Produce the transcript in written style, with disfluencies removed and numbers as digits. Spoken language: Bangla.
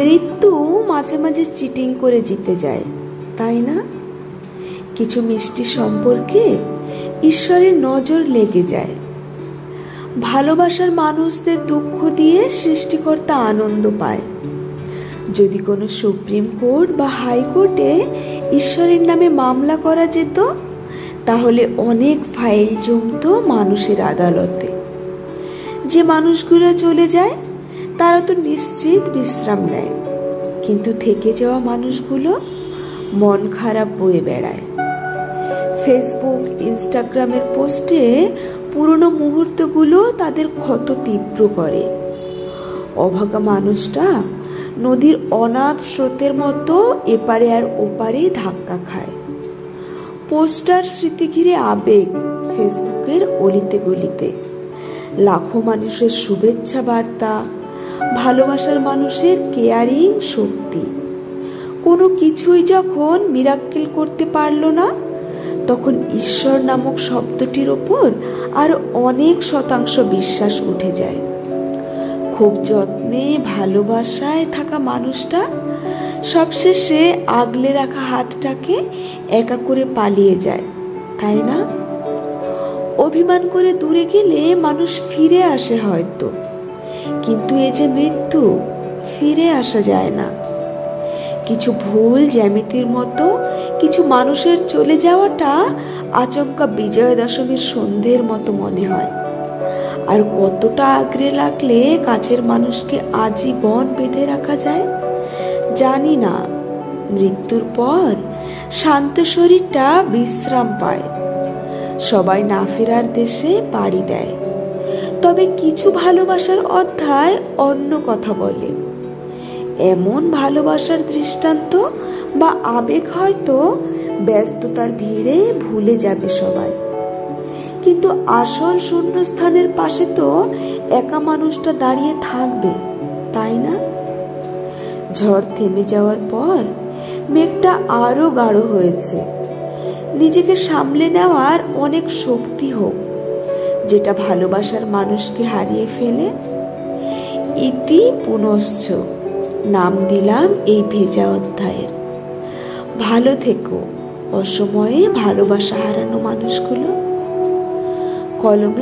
মৃত্যু মাঝে মাঝে চিটিং করে জিতে যায়, তাই না? কিছু মিষ্টি সম্পর্কে ঈশ্বরের নজর লেগে যায়। ভালোবাসার মানুষদের দুঃখ দিয়ে সৃষ্টিকর্তা আনন্দ পায়। যদি কোনো সুপ্রিম কোর্ট বা হাইকোর্টে ঈশ্বরের নামে মামলা করা যেত, তাহলে অনেক ফাইল জমতো মানুষের আদালতে। যে মানুষগুলো চলে যায় তারা তো নিশ্চিত বিশ্রাম নেয়, কিন্তু থেকে যাওয়া মানুষগুলো মন খারাপ বয়ে বেড়ায়। ফেসবুক, ইনস্টাগ্রামের পোস্টে পুরনো মুহূর্তগুলো তাদের ক্ষত তীব্র করে। অভাগা মানুষটা নদীর অনাথ স্রোতের মতো এপারে আর ওপারে ধাক্কা খায়। পোস্টার স্মৃতি ঘিরে আবেগ ফেসবুকের অলিতে গলিতে। লাখো মানুষের শুভেচ্ছা বার্তা, ভালোবাসার মানুষের কেয়ারিং শক্তি। কোনো কিছুই যখন মিরাক্কেল করতে পারল না, তখন ঈশ্বর নামক শব্দটির ওপর আরো অনেক শতাংশ বিশ্বাস উঠে যায়। খুব যত্নে ভালোবাসায় থাকা মানুষটা সবশেষে আগলে রাখা হাতটাকে একা করে পালিয়ে যায়, তাই না? অভিমান করে দূরে গেলে মানুষ ফিরে আসে হয়তো, কিন্তু এ যে মৃত্যু, ফিরে আসা যায় না। কিছু ভুল জ্যামিতির মতো কিছু মানুষের চলে যাওয়াটা আচমকা বিজয়া দশমীর সন্ধ্যের মতো মনে হয়। আর কতটা আগলে রাখলে কাছের মানুষকে আজীবন বেঁধে রাখা যায় জানি না। মৃত্যুর পর শান্ত শরীরটা বিশ্রাম পায়, সবাই না ফেরার দেশে পাড়ি দেয়। তবে কিছু ভালোবাসার অধ্যায় অন্য কথা বলে। এমন ভালোবাসার দৃষ্টান্ত বা আবেগ হয়তো ব্যস্ততার ভিড়ে ভুলে যাবে সবাই, কিন্তু আসল শূন্যস্থানের পাশে তো একা মানুষটা দাঁড়িয়ে থাকবে, তাই না? ঝড় থেমে যাওয়ার পর মেঘটা আরো গাঢ় হয়েছে। নিজেকে সামলে নেওয়ার অনেক শক্তি হোক, যেটা ভালোবাসার মানুষকে হারিয়ে ফেলে। ইতি পুনশ্চ নাম দিলাম এই ভেজা অধ্যায়ের। ভালো থেকো অসময়ে ভালোবাসা হারানো মানুষগুলো। কলমে।